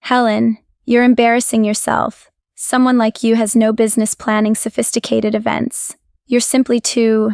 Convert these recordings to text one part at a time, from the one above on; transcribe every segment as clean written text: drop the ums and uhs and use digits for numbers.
Helen, you're embarrassing yourself. Someone like you has no business planning sophisticated events. You're simply too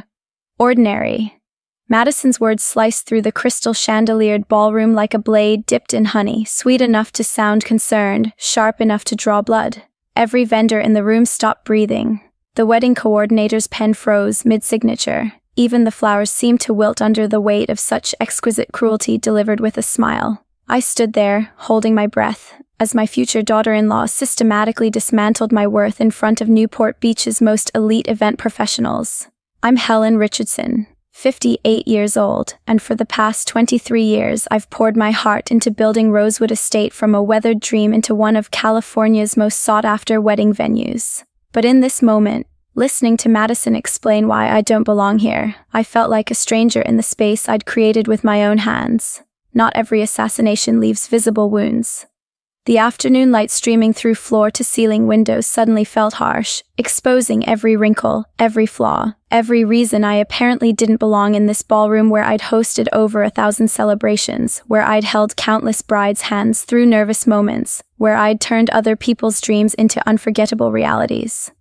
ordinary. Madison's words sliced through the crystal chandeliered ballroom like a blade dipped in honey, sweet enough to sound concerned, sharp enough to draw blood. Every vendor in the room stopped breathing. The wedding coordinator's pen froze mid-signature. Even the flowers seemed to wilt under the weight of such exquisite cruelty delivered with a smile. I stood there, holding my breath, as my future daughter-in-law systematically dismantled my worth in front of Newport Beach's most elite event professionals. I'm Helen Richardson, 58 years old, and for the past 23 years I've poured my heart into building Rosewood Estate from a weathered dream into one of California's most sought-after wedding venues. But in this moment, listening to Madison explain why I don't belong here, I felt like a stranger in the space I'd created with my own hands. Not every assassination leaves visible wounds. The afternoon light streaming through floor-to-ceiling windows suddenly felt harsh, exposing every wrinkle, every flaw, every reason I apparently didn't belong in this ballroom where I'd hosted over 1,000 celebrations, where I'd held countless brides' hands through nervous moments, where I'd turned other people's dreams into unforgettable realities.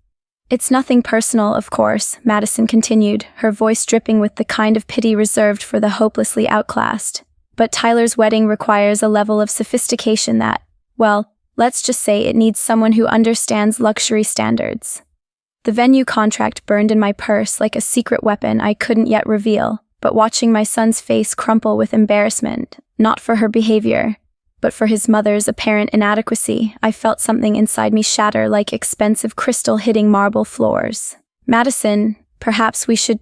It's nothing personal, of course, Madison continued, her voice dripping with the kind of pity reserved for the hopelessly outclassed. But Tyler's wedding requires a level of sophistication that, well, let's just say it needs someone who understands luxury standards. The venue contract burned in my purse like a secret weapon I couldn't yet reveal, but watching my son's face crumple with embarrassment, not for her behavior, but for his mother's apparent inadequacy, I felt something inside me shatter like expensive crystal hitting marble floors. Madison, perhaps we should...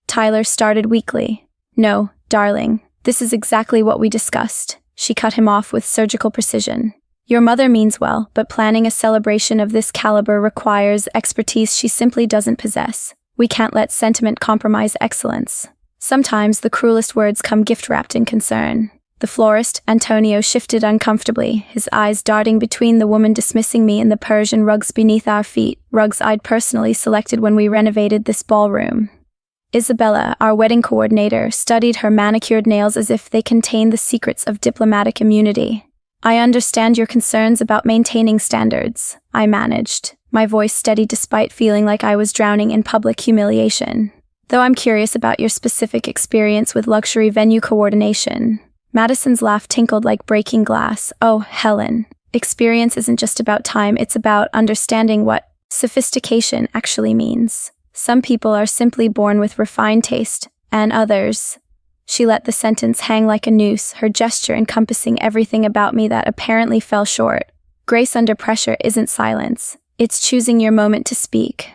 Tyler started weakly. No, darling. This is exactly what we discussed. She cut him off with surgical precision. Your mother means well, but planning a celebration of this caliber requires expertise she simply doesn't possess. We can't let sentiment compromise excellence. Sometimes the cruelest words come gift-wrapped in concern. The florist, Antonio, shifted uncomfortably, his eyes darting between the woman dismissing me and the Persian rugs beneath our feet, rugs I'd personally selected when we renovated this ballroom. Isabella, our wedding coordinator, studied her manicured nails as if they contained the secrets of diplomatic immunity. I understand your concerns about maintaining standards, I managed, my voice steady despite feeling like I was drowning in public humiliation. Though I'm curious about your specific experience with luxury venue coordination. Madison's laugh tinkled like breaking glass. Oh, Helen, experience isn't just about time, it's about understanding what sophistication actually means. Some people are simply born with refined taste, and others... She let the sentence hang like a noose, her gesture encompassing everything about me that apparently fell short. Grace under pressure isn't silence. It's choosing your moment to speak.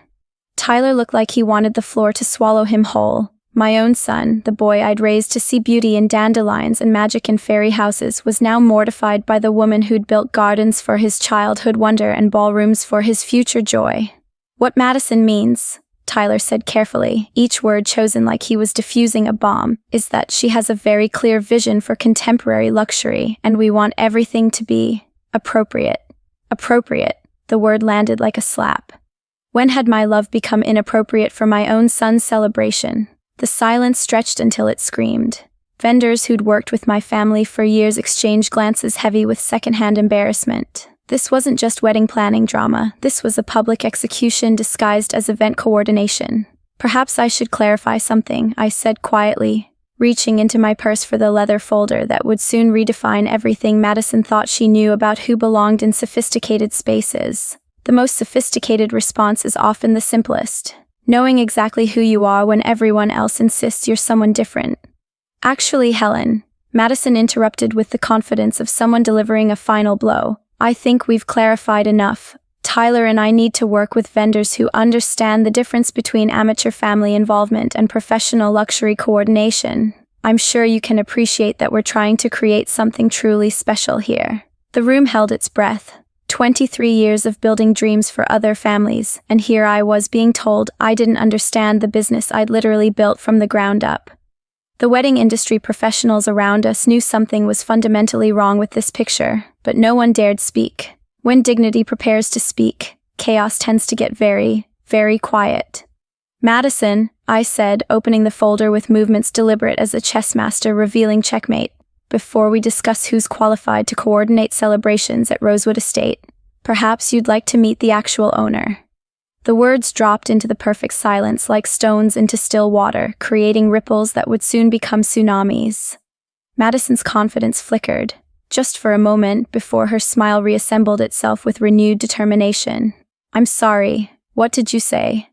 Tyler looked like he wanted the floor to swallow him whole. My own son, the boy I'd raised to see beauty in dandelions and magic in fairy houses, was now mortified by the woman who'd built gardens for his childhood wonder and ballrooms for his future joy. What Madison means, Tyler said carefully, each word chosen like he was diffusing a bomb, is that she has a very clear vision for contemporary luxury, and we want everything to be appropriate. Appropriate. The word landed like a slap. When had my love become inappropriate for my own son's celebration? The silence stretched until it screamed. Vendors who'd worked with my family for years exchanged glances heavy with secondhand embarrassment. This wasn't just wedding planning drama, this was a public execution disguised as event coordination. Perhaps I should clarify something, I said quietly, reaching into my purse for the leather folder that would soon redefine everything Madison thought she knew about who belonged in sophisticated spaces. The most sophisticated response is often the simplest. Knowing exactly who you are when everyone else insists you're someone different. Actually, Helen, Madison interrupted with the confidence of someone delivering a final blow. I think we've clarified enough. Tyler and I need to work with vendors who understand the difference between amateur family involvement and professional luxury coordination. I'm sure you can appreciate that we're trying to create something truly special here. The room held its breath. 23 years of building dreams for other families, and here I was being told I didn't understand the business I'd literally built from the ground up. The wedding industry professionals around us knew something was fundamentally wrong with this picture, but no one dared speak. When dignity prepares to speak, chaos tends to get very, very quiet. Madison, I said, opening the folder with movements deliberate as a chess master revealing checkmate. before we discuss who's qualified to coordinate celebrations at Rosewood Estate, perhaps you'd like to meet the actual owner." The words dropped into the perfect silence like stones into still water, creating ripples that would soon become tsunamis. Madison's confidence flickered, just for a moment before her smile reassembled itself with renewed determination. "I'm sorry, what did you say?"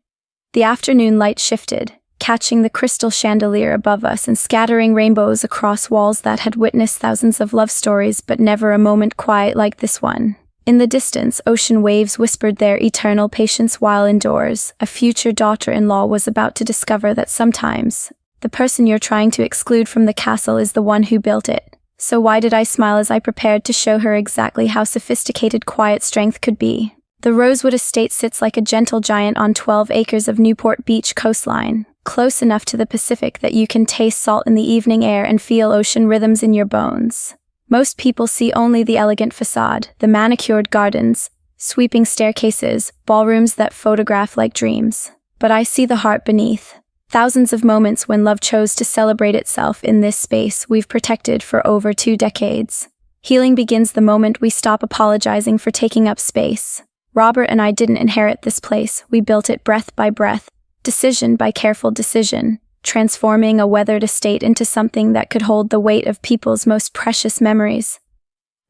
The afternoon light shifted, catching the crystal chandelier above us and scattering rainbows across walls that had witnessed thousands of love stories but never a moment quite like this one. In the distance, ocean waves whispered their eternal patience while indoors, a future daughter-in-law was about to discover that sometimes the person you're trying to exclude from the castle is the one who built it. So why did I smile as I prepared to show her exactly how sophisticated quiet strength could be? The Rosewood Estate sits like a gentle giant on 12 acres of Newport Beach coastline, close enough to the Pacific that you can taste salt in the evening air and feel ocean rhythms in your bones. Most people see only the elegant facade, the manicured gardens, sweeping staircases, ballrooms that photograph like dreams. But I see the heart beneath. Thousands of moments when love chose to celebrate itself in this space we've protected for over 2 decades. Healing begins the moment we stop apologizing for taking up space. Robert and I didn't inherit this place, we built it breath by breath, decision by careful decision, transforming a weathered estate into something that could hold the weight of people's most precious memories.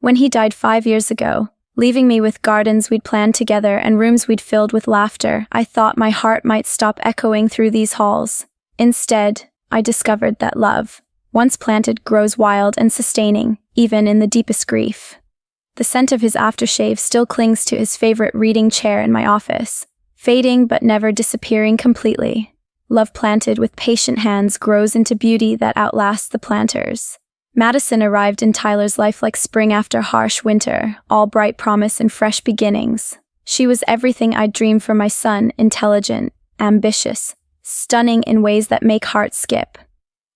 When he died 5 years ago, leaving me with gardens we'd planned together and rooms we'd filled with laughter, I thought my heart might stop echoing through these halls. Instead, I discovered that love, once planted, grows wild and sustaining, even in the deepest grief. The scent of his aftershave still clings to his favorite reading chair in my office, fading but never disappearing completely. Love planted with patient hands grows into beauty that outlasts the planters. Madison arrived in Tyler's life like spring after harsh winter, all bright promise and fresh beginnings. She was everything I'd dreamed for my son, intelligent, ambitious, stunning in ways that make hearts skip.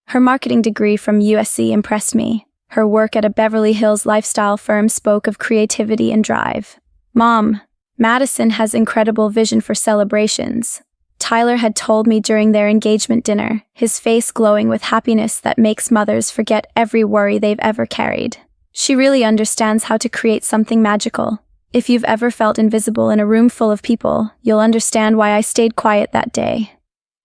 Her marketing degree from USC impressed me. Her work at a Beverly Hills lifestyle firm spoke of creativity and drive. "Mom, Madison has incredible vision for celebrations," Tyler had told me during their engagement dinner, his face glowing with happiness that makes mothers forget every worry they've ever carried. "She really understands how to create something magical. If you've ever felt invisible in a room full of people, you'll understand why I stayed quiet that day."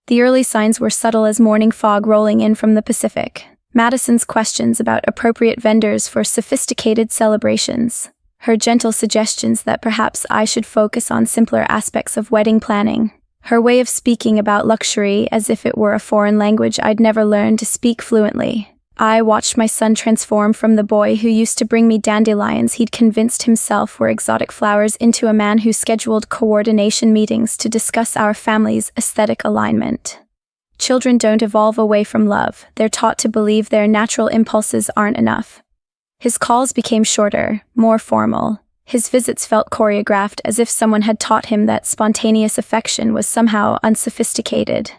The early signs were subtle as morning fog rolling in from the Pacific. Madison's questions about appropriate vendors for sophisticated celebrations. Her gentle suggestions that perhaps I should focus on simpler aspects of wedding planning. Her way of speaking about luxury as if it were a foreign language I'd never learned to speak fluently. I watched my son transform from the boy who used to bring me dandelions he'd convinced himself were exotic flowers into a man who scheduled coordination meetings to discuss our family's aesthetic alignment. Children don't evolve away from love, they're taught to believe their natural impulses aren't enough. His calls became shorter, more formal. His visits felt choreographed, as if someone had taught him that spontaneous affection was somehow unsophisticated.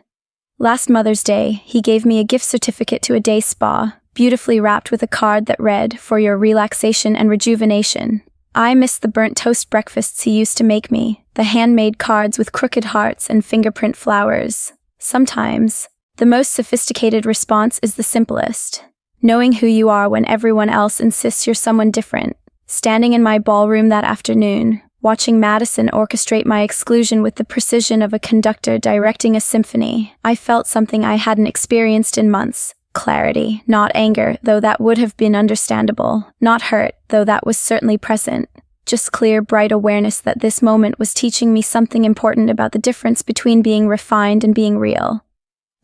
Last Mother's Day, he gave me a gift certificate to a day spa, beautifully wrapped with a card that read, "For your relaxation and rejuvenation." I missed the burnt toast breakfasts he used to make me, the handmade cards with crooked hearts and fingerprint flowers. Sometimes, the most sophisticated response is the simplest. Knowing who you are when everyone else insists you're someone different. Standing in my ballroom that afternoon, watching Madison orchestrate my exclusion with the precision of a conductor directing a symphony, I felt something I hadn't experienced in months. Clarity, not anger, though that would have been understandable. Not hurt, though that was certainly present. Just clear, bright awareness that this moment was teaching me something important about the difference between being refined and being real.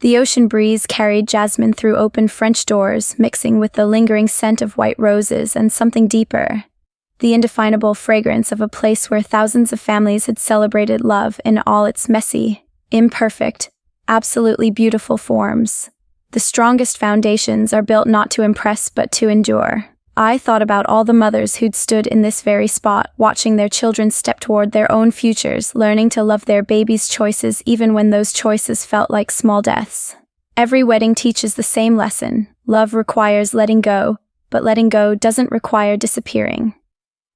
The ocean breeze carried jasmine through open French doors, mixing with the lingering scent of white roses and something deeper. The indefinable fragrance of a place where thousands of families had celebrated love in all its messy, imperfect, absolutely beautiful forms. The strongest foundations are built not to impress but to endure. I thought about all the mothers who'd stood in this very spot, watching their children step toward their own futures, learning to love their babies' choices even when those choices felt like small deaths. Every wedding teaches the same lesson. Love requires letting go, but letting go doesn't require disappearing.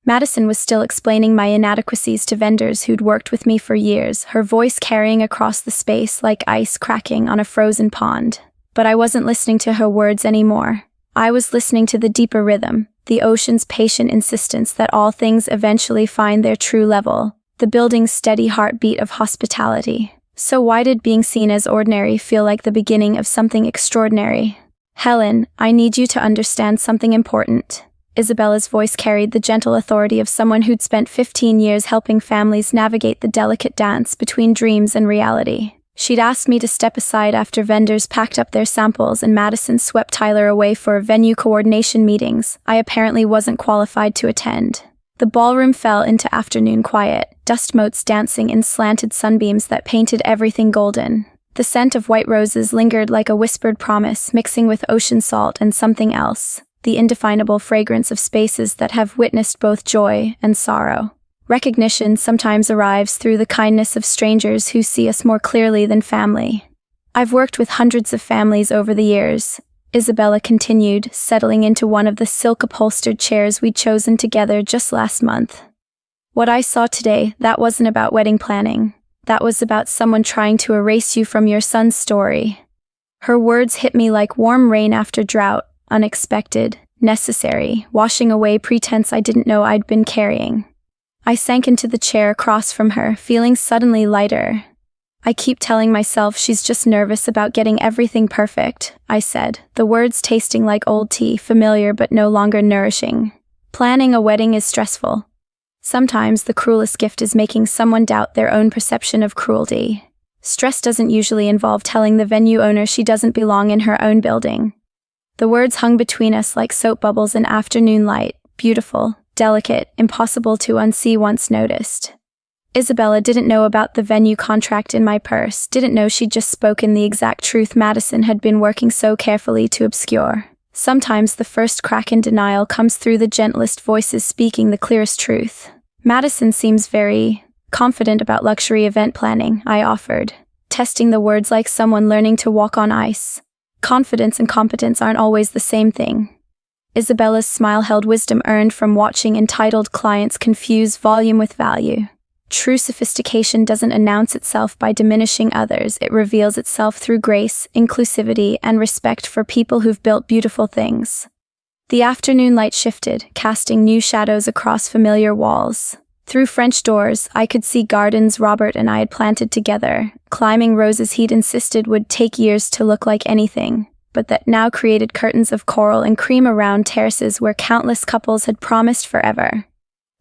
Madison was still explaining my inadequacies to vendors who'd worked with me for years, her voice carrying across the space like ice cracking on a frozen pond. But I wasn't listening to her words anymore. I was listening to the deeper rhythm, the ocean's patient insistence that all things eventually find their true level, the building's steady heartbeat of hospitality. So why did being seen as ordinary feel like the beginning of something extraordinary? Helen, I need you to understand something important. Isabella's voice carried the gentle authority of someone who'd spent 15 years helping families navigate the delicate dance between dreams and reality. She'd asked me to step aside after vendors packed up their samples and Madison swept Tyler away for venue coordination meetings I apparently wasn't qualified to attend. The ballroom fell into afternoon quiet, dust motes dancing in slanted sunbeams that painted everything golden. The scent of white roses lingered like a whispered promise, mixing with ocean salt and something else, the indefinable fragrance of spaces that have witnessed both joy and sorrow. Recognition sometimes arrives through the kindness of strangers who see us more clearly than family. I've worked with hundreds of families over the years, Isabella continued, settling into one of the silk-upholstered chairs we'd chosen together just last month. What I saw today, that wasn't about wedding planning. That was about someone trying to erase you from your son's story. Her words hit me like warm rain after drought, unexpected, necessary, washing away pretense I didn't know I'd been carrying. I sank into the chair across from her, feeling suddenly lighter. I keep telling myself she's just nervous about getting everything perfect, I said, the words tasting like old tea, familiar but no longer nourishing. Planning a wedding is stressful. Sometimes the cruelest gift is making someone doubt their own perception of cruelty. Stress doesn't usually involve telling the venue owner she doesn't belong in her own building. The words hung between us like soap bubbles in afternoon light, beautiful, delicate, impossible to unsee once noticed. Isabella didn't know about the venue contract in my purse, didn't know she'd just spoken the exact truth Madison had been working so carefully to obscure. Sometimes the first crack in denial comes through the gentlest voices speaking the clearest truth. Madison seems very confident about luxury event planning, I offered, testing the words like someone learning to walk on ice. Confidence and competence aren't always the same thing. Isabella's smile held wisdom earned from watching entitled clients confuse volume with value. True sophistication doesn't announce itself by diminishing others, it reveals itself through grace, inclusivity, and respect for people who've built beautiful things. The afternoon light shifted, casting new shadows across familiar walls. Through French doors, I could see gardens Robert and I had planted together, climbing roses he'd insisted would take years to look like anything, but that now created curtains of coral and cream around terraces where countless couples had promised forever.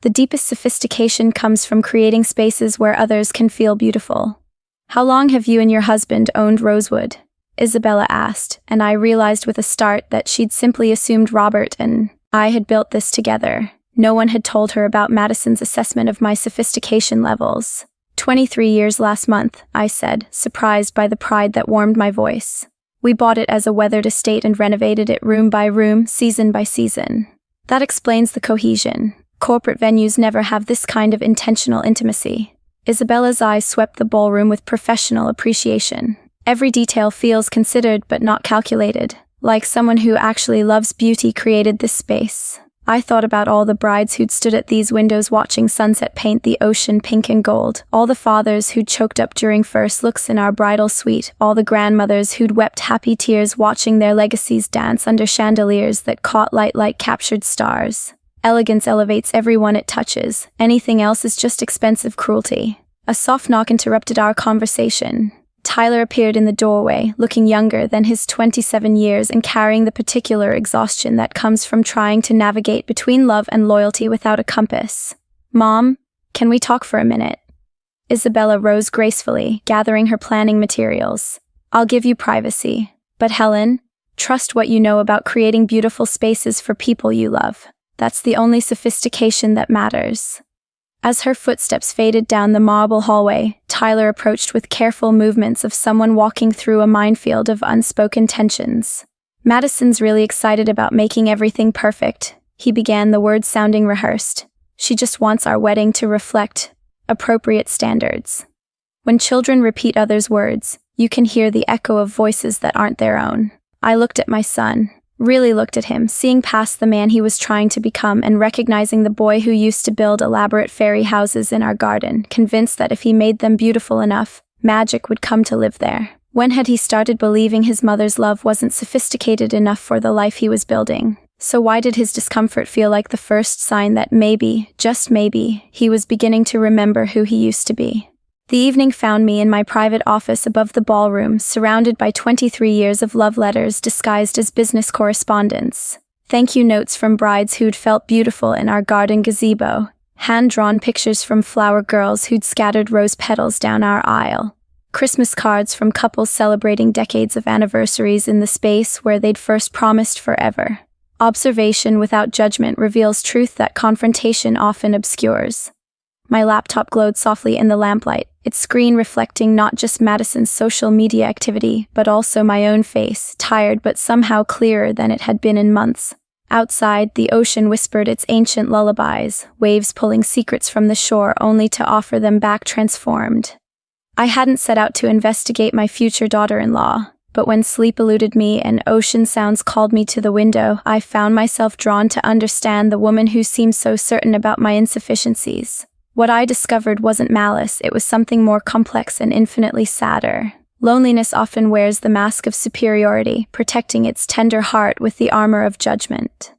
The deepest sophistication comes from creating spaces where others can feel beautiful. How long have you and your husband owned Rosewood? Isabella asked, and I realized with a start that she'd simply assumed Robert and I had built this together. No one had told her about Madison's assessment of my sophistication levels. 23 years last month, I said, surprised by the pride that warmed my voice. We bought it as a weathered estate and renovated it room by room, season by season. That explains the cohesion. Corporate venues never have this kind of intentional intimacy. Isabella's eyes swept the ballroom with professional appreciation. Every detail feels considered but not calculated, like someone who actually loves beauty created this space. I thought about all the brides who'd stood at these windows watching sunset paint the ocean pink and gold, all the fathers who'd choked up during first looks in our bridal suite, all the grandmothers who'd wept happy tears watching their legacies dance under chandeliers that caught light like captured stars. Elegance elevates everyone it touches. Anything else is just expensive cruelty. A soft knock interrupted our conversation. Tyler appeared in the doorway, looking younger than his 27 years and carrying the particular exhaustion that comes from trying to navigate between love and loyalty without a compass. Mom, can we talk for a minute? Isabella rose gracefully, gathering her planning materials. I'll give you privacy. But Helen, trust what you know about creating beautiful spaces for people you love. That's the only sophistication that matters. As her footsteps faded down the marble hallway, Tyler approached with careful movements of someone walking through a minefield of unspoken tensions. Madison's really excited about making everything perfect, he began, the words sounding rehearsed. She just wants our wedding to reflect appropriate standards. When children repeat others' words, you can hear the echo of voices that aren't their own. I looked at my son. Really looked at him, seeing past the man he was trying to become and recognizing the boy who used to build elaborate fairy houses in our garden, convinced that if he made them beautiful enough, magic would come to live there. When had he started believing his mother's love wasn't sophisticated enough for the life he was building? So why did his discomfort feel like the first sign that maybe, just maybe, he was beginning to remember who he used to be? The evening found me in my private office above the ballroom, surrounded by 23 years of love letters disguised as business correspondence. Thank you notes from brides who'd felt beautiful in our garden gazebo. Hand-drawn pictures from flower girls who'd scattered rose petals down our aisle. Christmas cards from couples celebrating decades of anniversaries in the space where they'd first promised forever. Observation without judgment reveals truth that confrontation often obscures. My laptop glowed softly in the lamplight, its screen reflecting not just Madison's social media activity, but also my own face, tired but somehow clearer than it had been in months. Outside, the ocean whispered its ancient lullabies, waves pulling secrets from the shore only to offer them back transformed. I hadn't set out to investigate my future daughter-in-law, but when sleep eluded me and ocean sounds called me to the window, I found myself drawn to understand the woman who seemed so certain about my insufficiencies. What I discovered wasn't malice, it was something more complex and infinitely sadder. Loneliness often wears the mask of superiority, protecting its tender heart with the armor of judgment.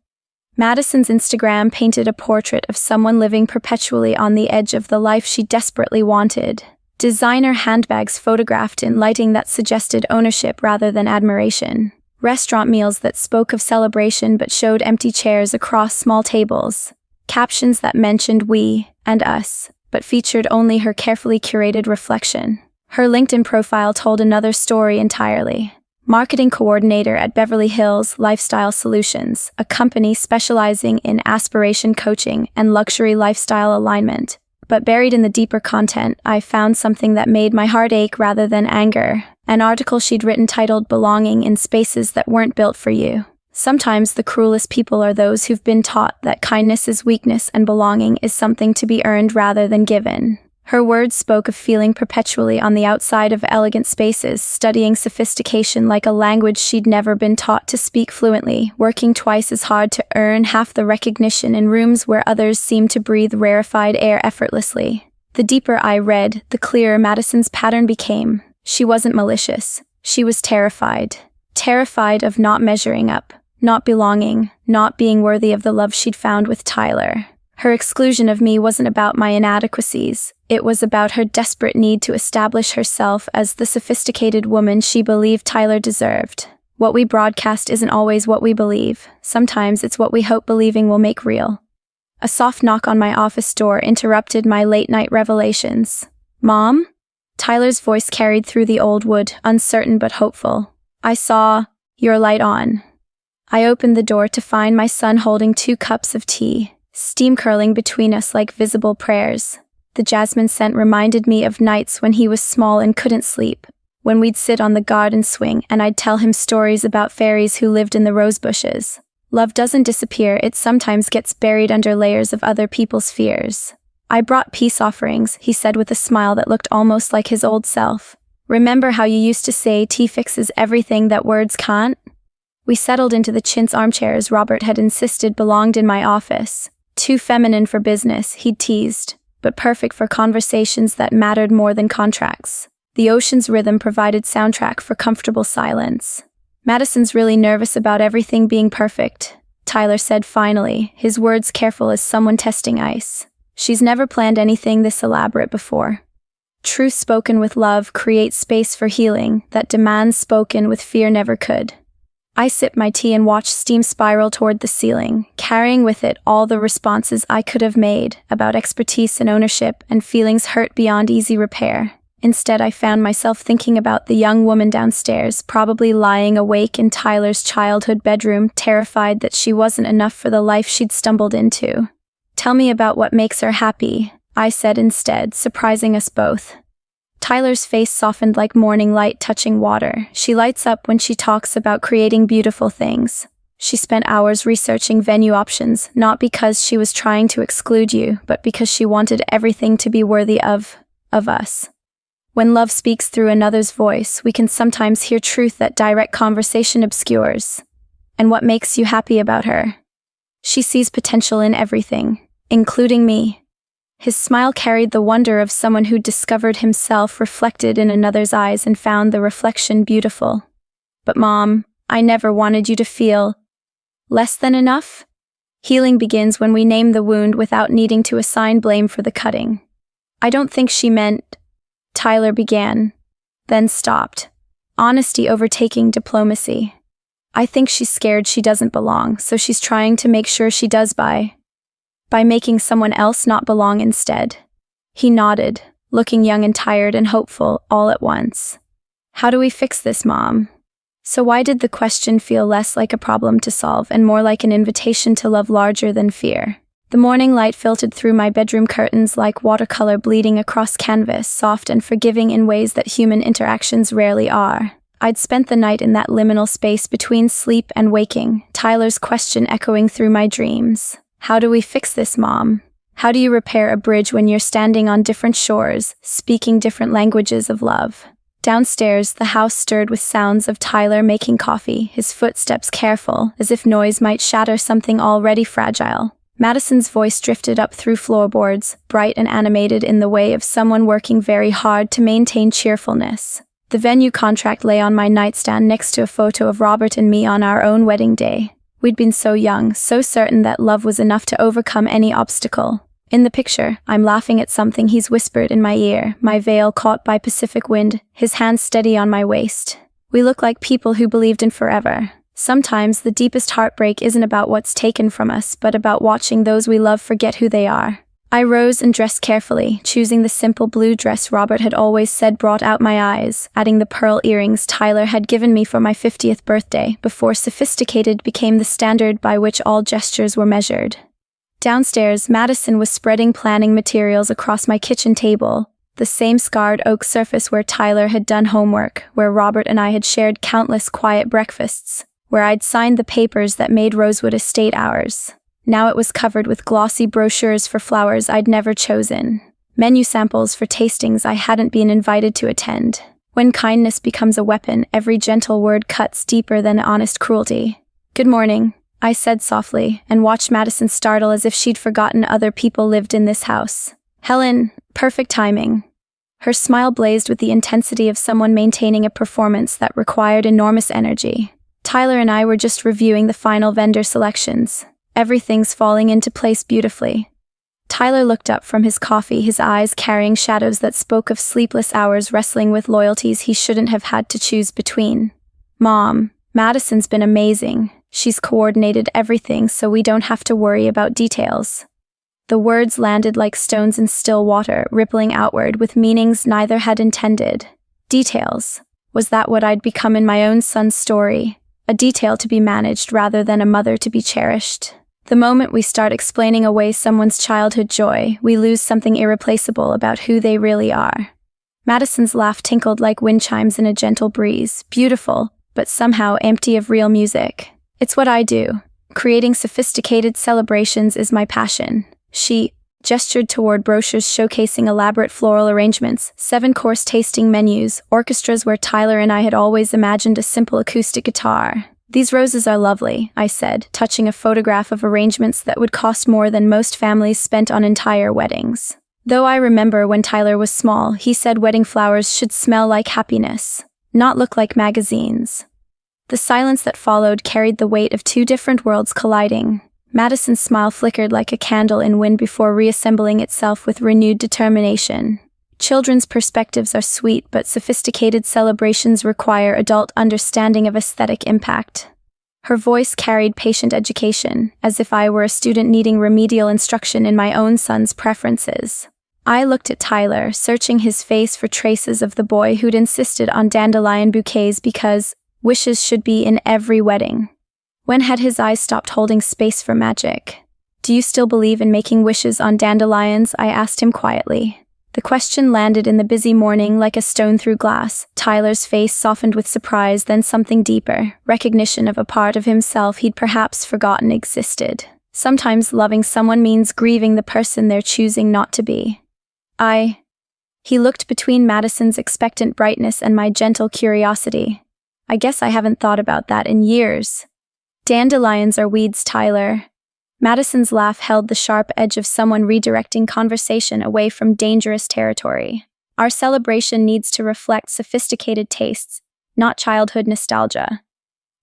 Madison's Instagram painted a portrait of someone living perpetually on the edge of the life she desperately wanted. Designer handbags photographed in lighting that suggested ownership rather than admiration. Restaurant meals that spoke of celebration but showed empty chairs across small tables. Captions that mentioned we and us, but featured only her carefully curated reflection. Her LinkedIn profile told another story entirely. Marketing coordinator at Beverly Hills Lifestyle Solutions, a company specializing in aspiration coaching and luxury lifestyle alignment. But buried in the deeper content, I found something that made my heart ache rather than anger. An article she'd written titled "Belonging in Spaces That Weren't Built for You." Sometimes the cruelest people are those who've been taught that kindness is weakness and belonging is something to be earned rather than given. Her words spoke of feeling perpetually on the outside of elegant spaces, studying sophistication like a language she'd never been taught to speak fluently, working twice as hard to earn half the recognition in rooms where others seemed to breathe rarefied air effortlessly. The deeper I read, the clearer Madison's pattern became. She wasn't malicious. She was terrified. Terrified of not measuring up, not belonging, not being worthy of the love she'd found with Tyler. Her exclusion of me wasn't about my inadequacies. It was about her desperate need to establish herself as the sophisticated woman she believed Tyler deserved. What we broadcast isn't always what we believe. Sometimes it's what we hope believing will make real. A soft knock on my office door interrupted my late-night revelations. "Mom?" Tyler's voice carried through the old wood, uncertain but hopeful. I saw your light on. I opened the door to find my son holding 2 cups of tea, steam curling between us like visible prayers. The jasmine scent reminded me of nights when he was small and couldn't sleep, when we'd sit on the garden swing and I'd tell him stories about fairies who lived in the rose bushes. Love doesn't disappear, it sometimes gets buried under layers of other people's fears. I brought peace offerings, he said with a smile that looked almost like his old self. Remember how you used to say tea fixes everything that words can't? We settled into the chintz armchairs Robert had insisted belonged in my office. Too feminine for business, he'd teased, but perfect for conversations that mattered more than contracts. The ocean's rhythm provided soundtrack for comfortable silence. Madison's really nervous about everything being perfect, Tyler said finally, his words careful as someone testing ice. She's never planned anything this elaborate before. Truth spoken with love creates space for healing that demands spoken with fear never could. I sipped my tea and watched steam spiral toward the ceiling, carrying with it all the responses I could have made about expertise and ownership and feelings hurt beyond easy repair. Instead, I found myself thinking about the young woman downstairs, probably lying awake in Tyler's childhood bedroom, terrified that she wasn't enough for the life she'd stumbled into. "Tell me about what makes her happy," I said instead, surprising us both. Tyler's face softened like morning light touching water. She lights up when she talks about creating beautiful things. She spent hours researching venue options, not because she was trying to exclude you, but because she wanted everything to be worthy of us. When love speaks through another's voice, we can sometimes hear truth that direct conversation obscures. "And what makes you happy about her?" "She sees potential in everything, including me." His smile carried the wonder of someone who discovered himself reflected in another's eyes and found the reflection beautiful. But Mom, I never wanted you to feel less than enough. Healing begins when we name the wound without needing to assign blame for the cutting. I don't think she meant, Tyler began, then stopped, honesty overtaking diplomacy. I think she's scared she doesn't belong, so she's trying to make sure she does by making someone else not belong instead. He nodded, looking young and tired and hopeful all at once. How do we fix this, Mom? So why did the question feel less like a problem to solve and more like an invitation to love larger than fear? The morning light filtered through my bedroom curtains like watercolor bleeding across canvas, soft and forgiving in ways that human interactions rarely are. I'd spent the night in that liminal space between sleep and waking, Tyler's question echoing through my dreams. How do we fix this, Mom? How do you repair a bridge when you're standing on different shores, speaking different languages of love? Downstairs, the house stirred with sounds of Tyler making coffee, his footsteps careful, as if noise might shatter something already fragile. Madison's voice drifted up through floorboards, bright and animated in the way of someone working very hard to maintain cheerfulness. The venue contract lay on my nightstand next to a photo of Robert and me on our own wedding day. We'd been so young, so certain that love was enough to overcome any obstacle. In the picture, I'm laughing at something he's whispered in my ear, my veil caught by Pacific wind, his hands steady on my waist. We look like people who believed in forever. Sometimes the deepest heartbreak isn't about what's taken from us, but about watching those we love forget who they are. I rose and dressed carefully, choosing the simple blue dress Robert had always said brought out my eyes, adding the pearl earrings Tyler had given me for my 50th birthday, before sophisticated became the standard by which all gestures were measured. Downstairs, Madison was spreading planning materials across my kitchen table, the same scarred oak surface where Tyler had done homework, where Robert and I had shared countless quiet breakfasts, where I'd signed the papers that made Rosewood Estate ours. Now it was covered with glossy brochures for flowers I'd never chosen, menu samples for tastings I hadn't been invited to attend. When kindness becomes a weapon, every gentle word cuts deeper than honest cruelty. Good morning, I said softly, and watched Madison startle as if she'd forgotten other people lived in this house. Helen, perfect timing. Her smile blazed with the intensity of someone maintaining a performance that required enormous energy. Tyler and I were just reviewing the final vendor selections. Everything's falling into place beautifully. Tyler looked up from his coffee, his eyes carrying shadows that spoke of sleepless hours wrestling with loyalties he shouldn't have had to choose between. Mom, Madison's been amazing. She's coordinated everything so we don't have to worry about details. The words landed like stones in still water, rippling outward with meanings neither had intended. Details. Was that what I'd become in my own son's story? A detail to be managed rather than a mother to be cherished. The moment we start explaining away someone's childhood joy, we lose something irreplaceable about who they really are. Madison's laugh tinkled like wind chimes in a gentle breeze, beautiful, but somehow empty of real music. It's what I do. Creating sophisticated celebrations is my passion. She gestured toward brochures showcasing elaborate floral arrangements, 7-course tasting menus, orchestras where Tyler and I had always imagined a simple acoustic guitar. These roses are lovely, I said, touching a photograph of arrangements that would cost more than most families spent on entire weddings. Though I remember when Tyler was small, he said wedding flowers should smell like happiness, not look like magazines. The silence that followed carried the weight of two different worlds colliding. Madison's smile flickered like a candle in wind before reassembling itself with renewed determination. Children's perspectives are sweet, but sophisticated celebrations require adult understanding of aesthetic impact. Her voice carried patient education, as if I were a student needing remedial instruction in my own son's preferences. I looked at Tyler, searching his face for traces of the boy who'd insisted on dandelion bouquets because wishes should be in every wedding. When had his eyes stopped holding space for magic? Do you still believe in making wishes on dandelions? I asked him quietly. The question landed in the busy morning like a stone through glass. Tyler's face softened with surprise, then something deeper, recognition of a part of himself he'd perhaps forgotten existed. Sometimes loving someone means grieving the person they're choosing not to be. He looked between Madison's expectant brightness and my gentle curiosity. I guess I haven't thought about that in years. Dandelions are weeds, Tyler. Madison's laugh held the sharp edge of someone redirecting conversation away from dangerous territory. Our celebration needs to reflect sophisticated tastes, not childhood nostalgia.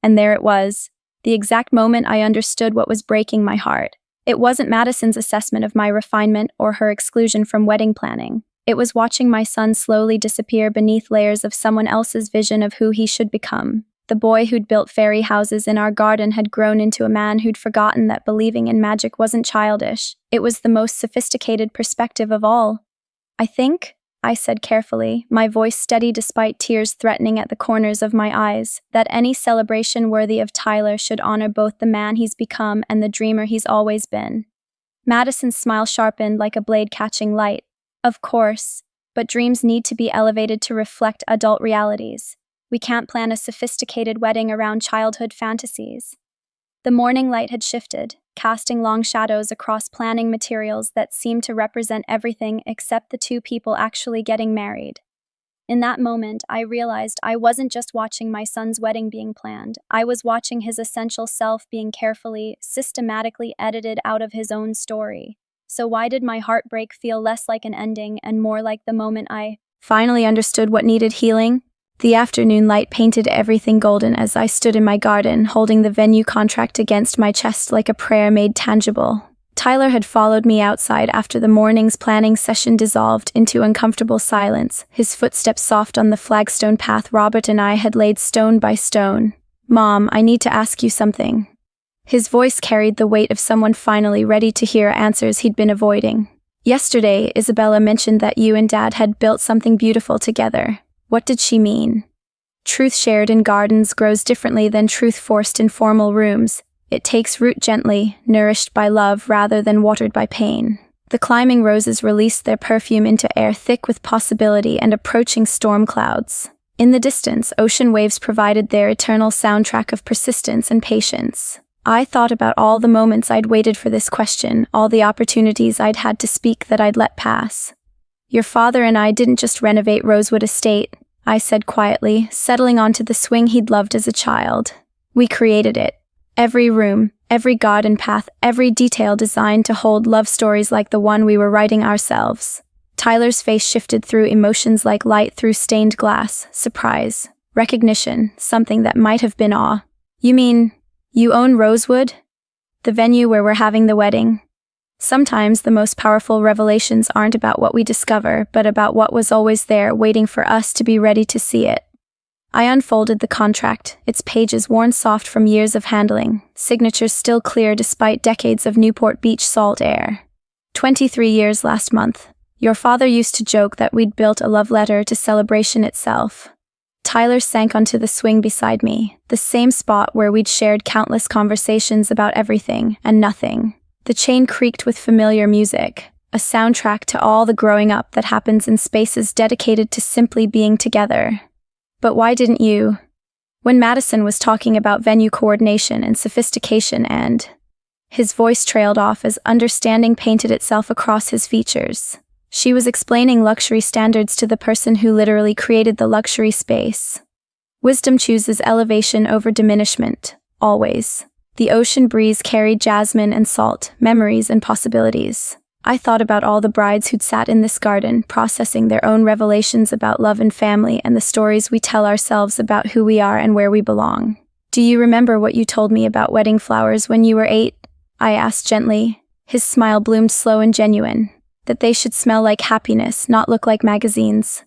And there it was, the exact moment I understood what was breaking my heart. It wasn't Madison's assessment of my refinement or her exclusion from wedding planning. It was watching my son slowly disappear beneath layers of someone else's vision of who he should become. The boy who'd built fairy houses in our garden had grown into a man who'd forgotten that believing in magic wasn't childish. It was the most sophisticated perspective of all. I think, I said carefully, my voice steady despite tears threatening at the corners of my eyes, that any celebration worthy of Tyler should honor both the man he's become and the dreamer he's always been. Madison's smile sharpened like a blade catching light. Of course, but dreams need to be elevated to reflect adult realities. We can't plan a sophisticated wedding around childhood fantasies. The morning light had shifted, casting long shadows across planning materials that seemed to represent everything except the two people actually getting married. In that moment, I realized I wasn't just watching my son's wedding being planned. I was watching his essential self being carefully, systematically edited out of his own story. So why did my heartbreak feel less like an ending and more like the moment I finally understood what needed healing? The afternoon light painted everything golden as I stood in my garden, holding the venue contract against my chest like a prayer made tangible. Tyler had followed me outside after the morning's planning session dissolved into uncomfortable silence, his footsteps soft on the flagstone path Robert and I had laid stone by stone. "Mom, I need to ask you something." His voice carried the weight of someone finally ready to hear answers he'd been avoiding. "Yesterday, Isabella mentioned that you and Dad had built something beautiful together. What did she mean?" Truth shared in gardens grows differently than truth forced in formal rooms. It takes root gently, nourished by love rather than watered by pain. The climbing roses released their perfume into air thick with possibility and approaching storm clouds. In the distance, ocean waves provided their eternal soundtrack of persistence and patience. I thought about all the moments I'd waited for this question, all the opportunities I'd had to speak that I'd let pass. "Your father and I didn't just renovate Rosewood Estate," I said quietly, settling onto the swing he'd loved as a child. "We created it. Every room, every garden path, every detail designed to hold love stories like the one we were writing ourselves." Tyler's face shifted through emotions like light through stained glass, surprise, recognition, something that might have been awe. "You mean, you own Rosewood? The venue where we're having the wedding?" Sometimes the most powerful revelations aren't about what we discover, but about what was always there, waiting for us to be ready to see it. I unfolded the contract, its pages worn soft from years of handling, signatures still clear despite decades of Newport Beach salt air. 23 years last month. Your father used to joke that we'd built a love letter to celebration itself. Tyler sank onto the swing beside me, the same spot where we'd shared countless conversations about everything and nothing. The chain creaked with familiar music, a soundtrack to all the growing up that happens in spaces dedicated to simply being together. "But why didn't you?" When Madison was talking about venue coordination and sophistication and... His voice trailed off as understanding painted itself across his features. She was explaining luxury standards to the person who literally created the luxury space. Wisdom chooses elevation over diminishment, always. The ocean breeze carried jasmine and salt, memories and possibilities. I thought about all the brides who'd sat in this garden, processing their own revelations about love and family and the stories we tell ourselves about who we are and where we belong. "Do you remember what you told me about wedding flowers when you were 8? I asked gently. His smile bloomed slow and genuine. That they should smell like happiness, not look like magazines.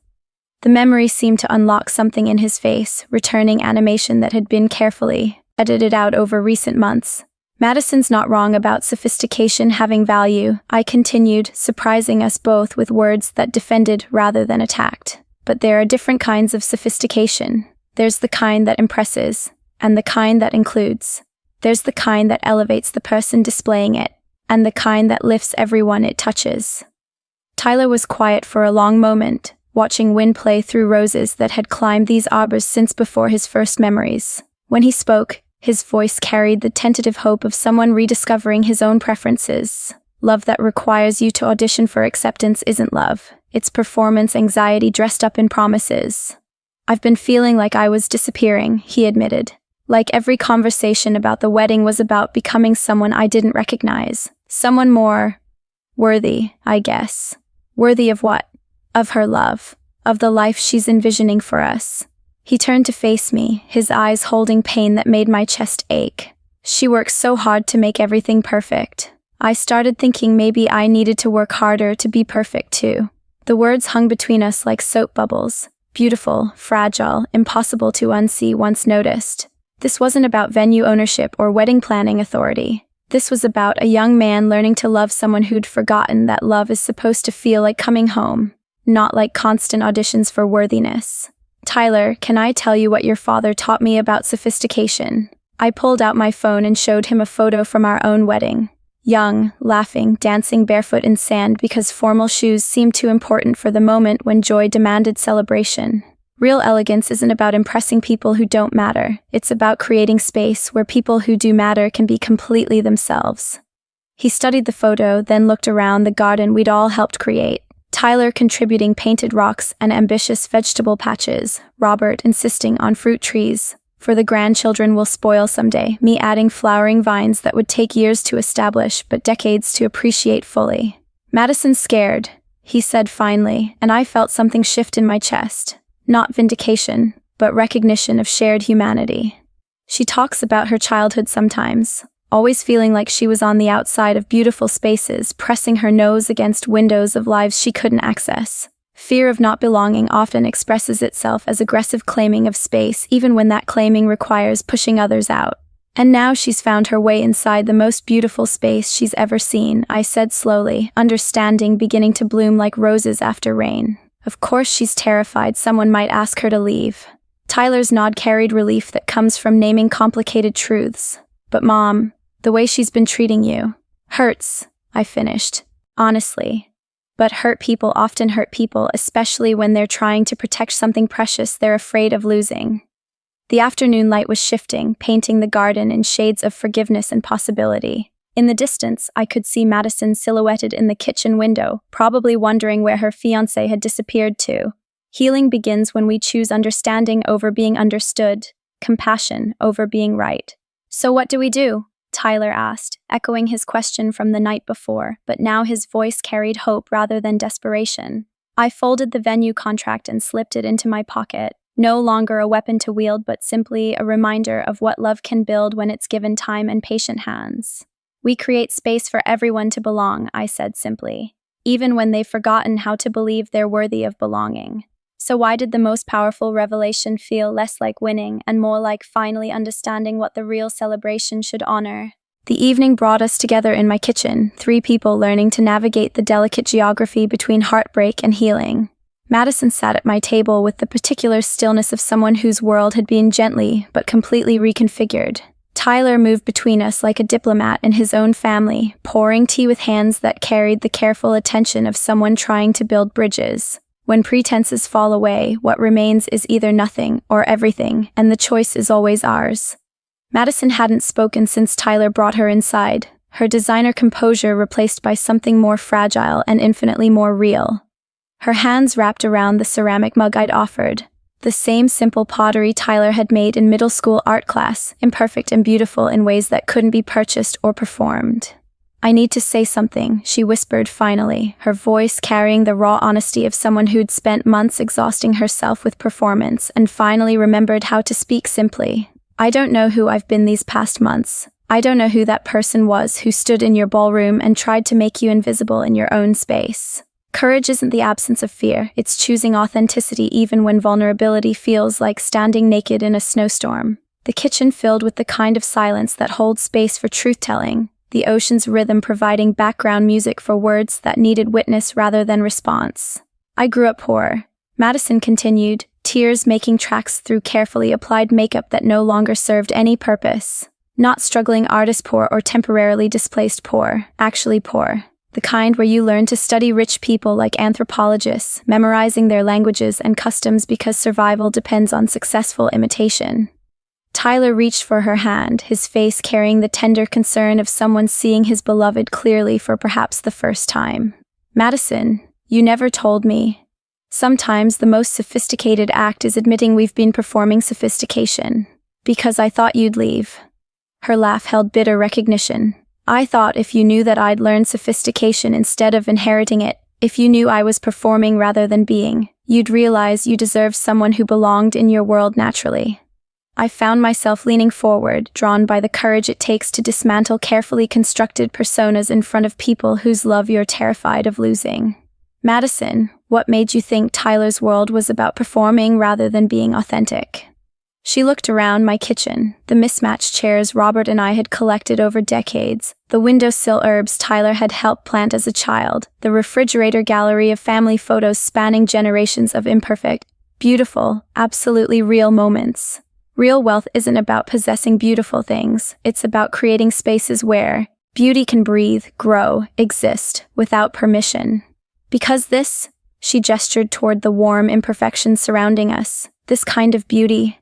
The memory seemed to unlock something in his face, returning animation that had been carefully edited out over recent months. "Madison's not wrong about sophistication having value," I continued, surprising us both with words that defended rather than attacked. "But there are different kinds of sophistication. There's the kind that impresses, and the kind that includes. There's the kind that elevates the person displaying it, and the kind that lifts everyone it touches." Tyler was quiet for a long moment, watching wind play through roses that had climbed these arbors since before his first memories. When he spoke, his voice carried the tentative hope of someone rediscovering his own preferences. "Love that requires you to audition for acceptance isn't love. It's performance anxiety dressed up in promises." "I've been feeling like I was disappearing," he admitted. Like every conversation about the wedding was about becoming someone I didn't recognize. Someone more worthy, I guess. Worthy of what? Of her love. Of the life she's envisioning for us. He turned to face me, his eyes holding pain that made my chest ache. She works so hard to make everything perfect. I started thinking maybe I needed to work harder to be perfect too. The words hung between us like soap bubbles. Beautiful, fragile, impossible to unsee once noticed. This wasn't about venue ownership or wedding planning authority. This was about a young man learning to love someone who'd forgotten that love is supposed to feel like coming home, not like constant auditions for worthiness. Tyler, can I tell you what your father taught me about sophistication? I pulled out my phone and showed him a photo from our own wedding. Young, laughing, dancing barefoot in sand because formal shoes seemed too important for the moment when joy demanded celebration. Real elegance isn't about impressing people who don't matter. It's about creating space where people who do matter can be completely themselves. He studied the photo, then looked around the garden we'd all helped create. Tyler contributing painted rocks and ambitious vegetable patches, Robert insisting on fruit trees. For the grandchildren we'll spoil someday, me adding flowering vines that would take years to establish but decades to appreciate fully. Madison's scared, he said finally, and I felt something shift in my chest. Not vindication, but recognition of shared humanity. She talks about her childhood sometimes, always feeling like she was on the outside of beautiful spaces, pressing her nose against windows of lives she couldn't access. Fear of not belonging often expresses itself as aggressive claiming of space, even when that claiming requires pushing others out. And now she's found her way inside the most beautiful space she's ever seen, I said slowly, understanding beginning to bloom like roses after rain. Of course she's terrified someone might ask her to leave. Tyler's nod carried relief that comes from naming complicated truths. But Mom, the way she's been treating you hurts, I finished. Honestly. But hurt people often hurt people, especially when they're trying to protect something precious they're afraid of losing. The afternoon light was shifting, painting the garden in shades of forgiveness and possibility. In the distance, I could see Madison silhouetted in the kitchen window, probably wondering where her fiancé had disappeared to. Healing begins when we choose understanding over being understood, compassion over being right. So what do we do? Tyler asked, echoing his question from the night before, but now his voice carried hope rather than desperation. I folded the venue contract and slipped it into my pocket, no longer a weapon to wield but simply a reminder of what love can build when it's given time and patient hands. We create space for everyone to belong, I said simply, even when they've forgotten how to believe they're worthy of belonging. So why did the most powerful revelation feel less like winning and more like finally understanding what the real celebration should honor? The evening brought us together in my kitchen, 3 people learning to navigate the delicate geography between heartbreak and healing. Madison sat at my table with the particular stillness of someone whose world had been gently but completely reconfigured. Tyler moved between us like a diplomat in his own family, pouring tea with hands that carried the careful attention of someone trying to build bridges. When pretenses fall away, what remains is either nothing or everything, and the choice is always ours. Madison hadn't spoken since Tyler brought her inside, her designer composure replaced by something more fragile and infinitely more real. Her hands wrapped around the ceramic mug I'd offered, the same simple pottery Tyler had made in middle school art class, imperfect and beautiful in ways that couldn't be purchased or performed. I need to say something, she whispered finally, her voice carrying the raw honesty of someone who'd spent months exhausting herself with performance and finally remembered how to speak simply. I don't know who I've been these past months. I don't know who that person was who stood in your ballroom and tried to make you invisible in your own space. Courage isn't the absence of fear, it's choosing authenticity even when vulnerability feels like standing naked in a snowstorm. The kitchen filled with the kind of silence that holds space for truth-telling, the ocean's rhythm providing background music for words that needed witness rather than response. I grew up poor, Madison continued, tears making tracks through carefully applied makeup that no longer served any purpose. Not struggling artist poor or temporarily displaced poor, actually poor. The kind where you learn to study rich people like anthropologists, memorizing their languages and customs because survival depends on successful imitation. Tyler reached for her hand, his face carrying the tender concern of someone seeing his beloved clearly for perhaps the first time. Madison, you never told me. Sometimes the most sophisticated act is admitting we've been performing sophistication. Because I thought you'd leave. Her laugh held bitter recognition. I thought if you knew that I'd learned sophistication instead of inheriting it, if you knew I was performing rather than being, you'd realize you deserved someone who belonged in your world naturally. I found myself leaning forward, drawn by the courage it takes to dismantle carefully constructed personas in front of people whose love you're terrified of losing. Madison, what made you think Tyler's world was about performing rather than being authentic? She looked around my kitchen, the mismatched chairs Robert and I had collected over decades, the windowsill herbs Tyler had helped plant as a child, the refrigerator gallery of family photos spanning generations of imperfect, beautiful, absolutely real moments. Real wealth isn't about possessing beautiful things, it's about creating spaces where beauty can breathe, grow, exist, without permission. Because this, she gestured toward the warm imperfections surrounding us, this kind of beauty,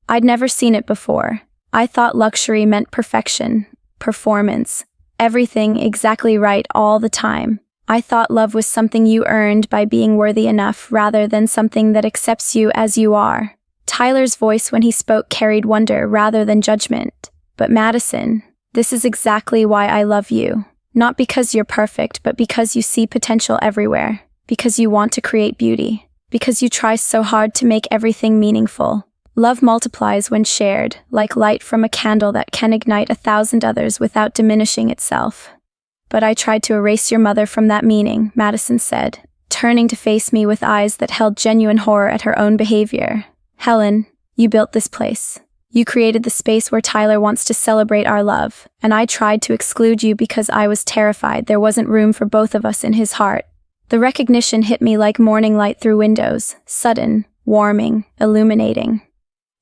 I'd never seen it before. I thought luxury meant perfection, performance, everything exactly right all the time. I thought love was something you earned by being worthy enough rather than something that accepts you as you are. Tyler's voice when he spoke carried wonder rather than judgment. But Madison, this is exactly why I love you. Not because you're perfect, but because you see potential everywhere. Because you want to create beauty. Because you try so hard to make everything meaningful. Love multiplies when shared, like light from a candle that can ignite 1,000 others without diminishing itself. But I tried to erase your mother from that meaning, Madison said, turning to face me with eyes that held genuine horror at her own behavior. Helen, you built this place. You created the space where Tyler wants to celebrate our love, and I tried to exclude you because I was terrified there wasn't room for both of us in his heart. The recognition hit me like morning light through windows, sudden, warming, illuminating.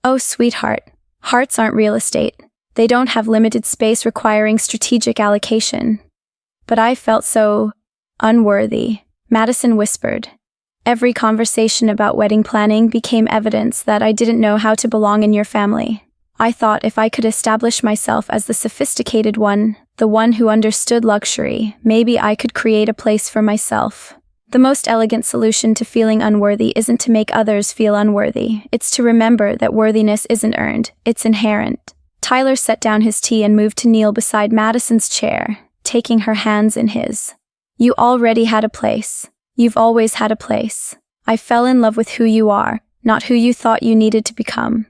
Oh, sweetheart, hearts aren't real estate. They don't have limited space requiring strategic allocation. But I felt so unworthy, Madison whispered. Every conversation about wedding planning became evidence that I didn't know how to belong in your family. I thought if I could establish myself as the sophisticated one, the one who understood luxury, maybe I could create a place for myself. The most elegant solution to feeling unworthy isn't to make others feel unworthy. It's to remember that worthiness isn't earned, it's inherent. Tyler set down his tea and moved to kneel beside Madison's chair, taking her hands in his. You already had a place. You've always had a place. I fell in love with who you are, not who you thought you needed to become.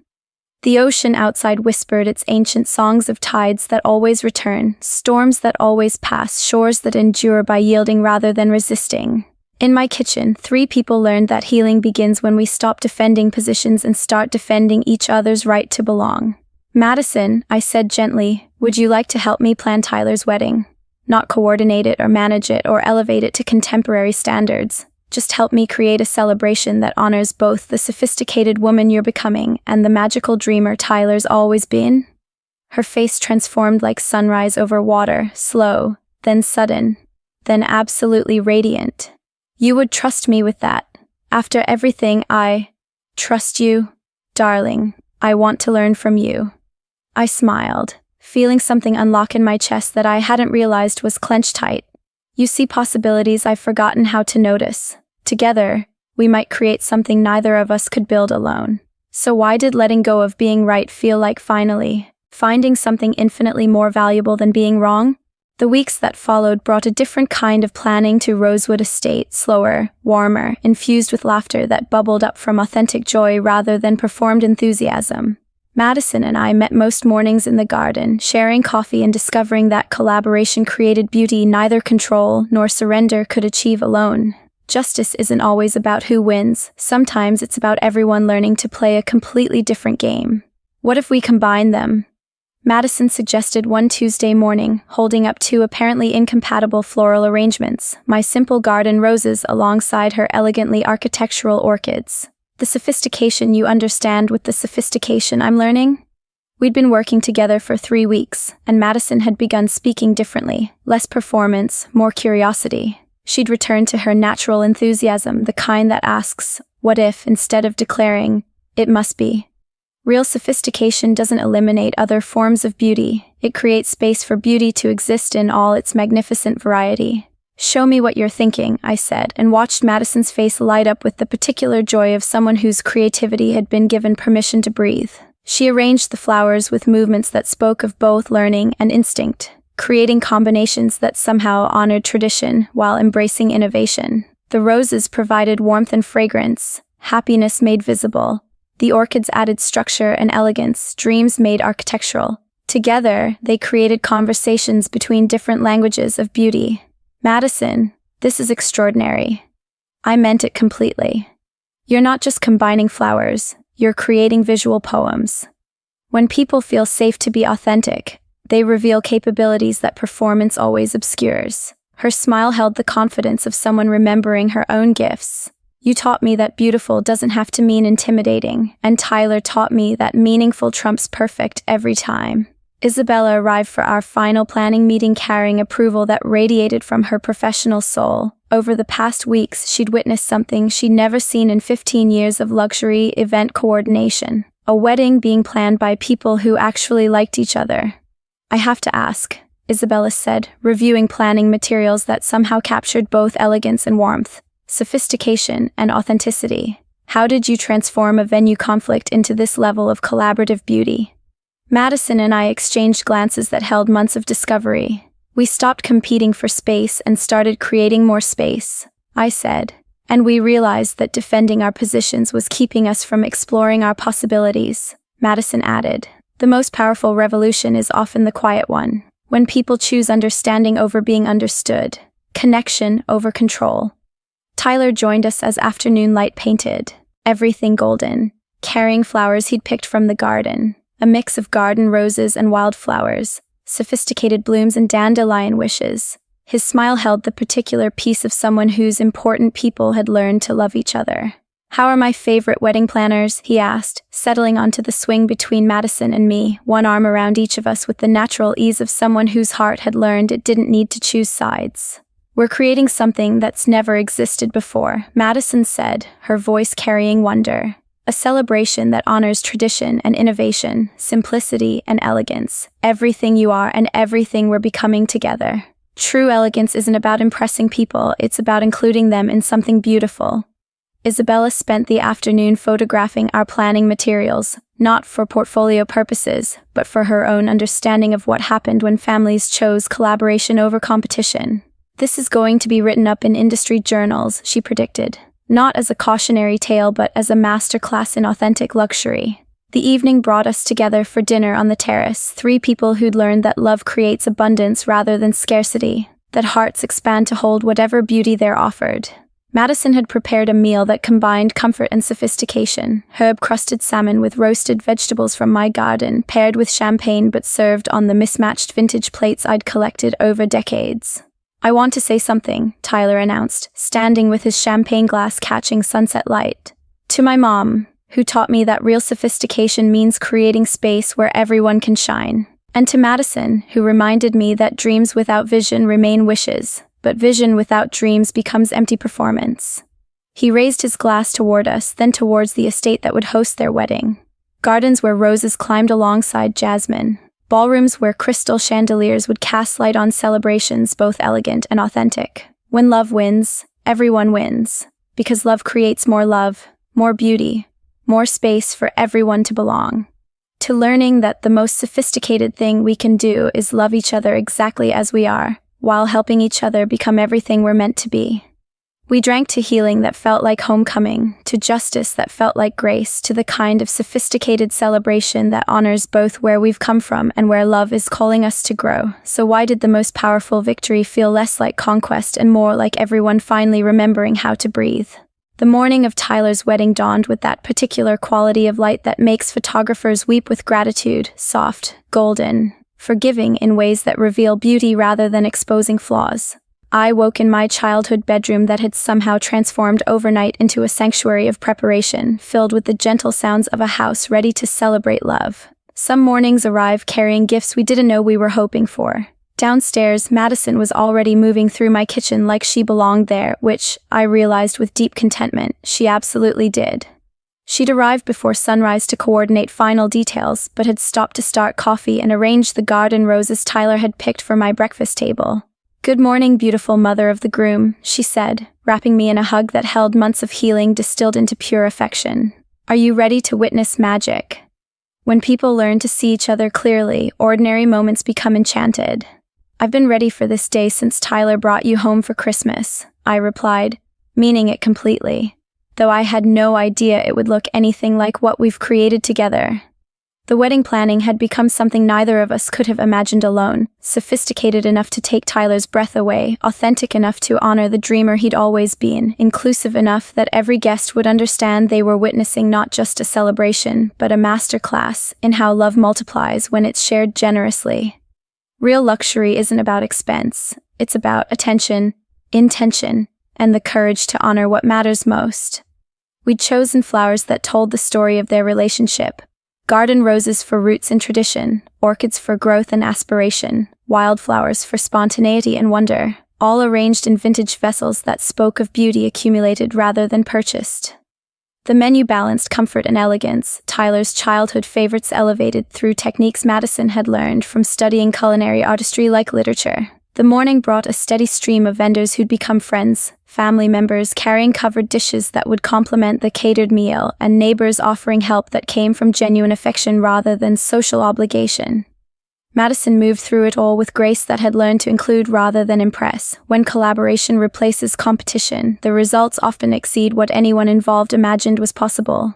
The ocean outside whispered its ancient songs of tides that always return, storms that always pass, shores that endure by yielding rather than resisting. In my kitchen, 3 people learned that healing begins when we stop defending positions and start defending each other's right to belong. Madison, I said gently, would you like to help me plan Tyler's wedding? Not coordinate it or manage it or elevate it to contemporary standards. Just help me create a celebration that honors both the sophisticated woman you're becoming and the magical dreamer Tyler's always been. Her face transformed like sunrise over water, slow, then sudden, then absolutely radiant. You would trust me with that. After everything, I trust you, darling. I want to learn from you. I smiled, feeling something unlock in my chest that I hadn't realized was clenched tight. You see possibilities I've forgotten how to notice. Together, we might create something neither of us could build alone. So why did letting go of being right feel like finally finding something infinitely more valuable than being wrong? The weeks that followed brought a different kind of planning to Rosewood Estate, slower, warmer, infused with laughter that bubbled up from authentic joy rather than performed enthusiasm. Madison and I met most mornings in the garden, sharing coffee and discovering that collaboration created beauty neither control nor surrender could achieve alone. Justice isn't always about who wins, sometimes it's about everyone learning to play a completely different game. What if we combine them? Madison suggested one Tuesday morning, holding up 2 apparently incompatible floral arrangements, my simple garden roses alongside her elegantly architectural orchids. The sophistication you understand with the sophistication I'm learning? We'd been working together for 3 weeks, and Madison had begun speaking differently, less performance, more curiosity. She'd returned to her natural enthusiasm, the kind that asks, what if, instead of declaring, it must be. Real sophistication doesn't eliminate other forms of beauty. It creates space for beauty to exist in all its magnificent variety. Show me what you're thinking, I said, and watched Madison's face light up with the particular joy of someone whose creativity had been given permission to breathe. She arranged the flowers with movements that spoke of both learning and instinct, creating combinations that somehow honored tradition while embracing innovation. The roses provided warmth and fragrance, happiness made visible. The orchids added structure and elegance, dreams made architectural. Together, they created conversations between different languages of beauty. Madison, this is extraordinary. I meant it completely. You're not just combining flowers, you're creating visual poems. When people feel safe to be authentic, they reveal capabilities that performance always obscures. Her smile held the confidence of someone remembering her own gifts. You taught me that beautiful doesn't have to mean intimidating, and Tyler taught me that meaningful trumps perfect every time. Isabella arrived for our final planning meeting carrying approval that radiated from her professional soul. Over the past weeks, she'd witnessed something she'd never seen in 15 years of luxury event coordination. A wedding being planned by people who actually liked each other. I have to ask, Isabella said, reviewing planning materials that somehow captured both elegance and warmth, sophistication and authenticity. How did you transform a venue conflict into this level of collaborative beauty? Madison and I exchanged glances that held months of discovery. We stopped competing for space and started creating more space, I said. And we realized that defending our positions was keeping us from exploring our possibilities, Madison added. The most powerful revolution is often the quiet one, when people choose understanding over being understood, connection over control. Tyler joined us as afternoon light painted, everything golden, carrying flowers he'd picked from the garden. A mix of garden roses and wildflowers, sophisticated blooms and dandelion wishes. His smile held the particular peace of someone whose important people had learned to love each other. How are my favorite wedding planners? He asked, settling onto the swing between Madison and me, one arm around each of us with the natural ease of someone whose heart had learned it didn't need to choose sides. We're creating something that's never existed before, Madison said, her voice carrying wonder. A celebration that honors tradition and innovation, simplicity and elegance, everything you are and everything we're becoming together. True elegance isn't about impressing people, it's about including them in something beautiful. Isabella spent the afternoon photographing our planning materials, not for portfolio purposes, but for her own understanding of what happened when families chose collaboration over competition. This is going to be written up in industry journals, she predicted. Not as a cautionary tale but as a masterclass in authentic luxury. The evening brought us together for dinner on the terrace, three people who'd learned that love creates abundance rather than scarcity, that hearts expand to hold whatever beauty they're offered. Madison had prepared a meal that combined comfort and sophistication, herb-crusted salmon with roasted vegetables from my garden, paired with champagne but served on the mismatched vintage plates I'd collected over decades. I want to say something, Tyler announced, standing with his champagne glass catching sunset light. To my mom, who taught me that real sophistication means creating space where everyone can shine. And to Madison, who reminded me that dreams without vision remain wishes, but vision without dreams becomes empty performance. He raised his glass toward us, then towards the estate that would host their wedding. Gardens where roses climbed alongside jasmine. Ballrooms where crystal chandeliers would cast light on celebrations both elegant and authentic. When love wins, everyone wins. Because love creates more love, more beauty, more space for everyone to belong. To learning that the most sophisticated thing we can do is love each other exactly as we are, while helping each other become everything we're meant to be. We drank to healing that felt like homecoming, to justice that felt like grace, to the kind of sophisticated celebration that honors both where we've come from and where love is calling us to grow. So why did the most powerful victory feel less like conquest and more like everyone finally remembering how to breathe? The morning of Tyler's wedding dawned with that particular quality of light that makes photographers weep with gratitude, soft, golden, forgiving in ways that reveal beauty rather than exposing flaws. I woke in my childhood bedroom that had somehow transformed overnight into a sanctuary of preparation, filled with the gentle sounds of a house ready to celebrate love. Some mornings arrive carrying gifts we didn't know we were hoping for. Downstairs, Madison was already moving through my kitchen like she belonged there, which, I realized with deep contentment, she absolutely did. She'd arrived before sunrise to coordinate final details, but had stopped to start coffee and arrange the garden roses Tyler had picked for my breakfast table. "Good morning, beautiful mother of the groom," she said, wrapping me in a hug that held months of healing distilled into pure affection. "Are you ready to witness magic?" When people learn to see each other clearly, ordinary moments become enchanted. I've been ready for this day since Tyler brought you home for Christmas, I replied, meaning it completely, though I had no idea it would look anything like what we've created together. The wedding planning had become something neither of us could have imagined alone, sophisticated enough to take Tyler's breath away, authentic enough to honor the dreamer he'd always been, inclusive enough that every guest would understand they were witnessing not just a celebration, but a masterclass in how love multiplies when it's shared generously. Real luxury isn't about expense, it's about attention, intention, and the courage to honor what matters most. We'd chosen flowers that told the story of their relationship. Garden roses for roots and tradition, orchids for growth and aspiration, wildflowers for spontaneity and wonder, all arranged in vintage vessels that spoke of beauty accumulated rather than purchased. The menu balanced comfort and elegance, Tyler's childhood favorites elevated through techniques Madison had learned from studying culinary artistry like literature. The morning brought a steady stream of vendors who'd become friends, family members carrying covered dishes that would complement the catered meal, and neighbors offering help that came from genuine affection rather than social obligation. Madison moved through it all with grace that had learned to include rather than impress. When collaboration replaces competition, the results often exceed what anyone involved imagined was possible.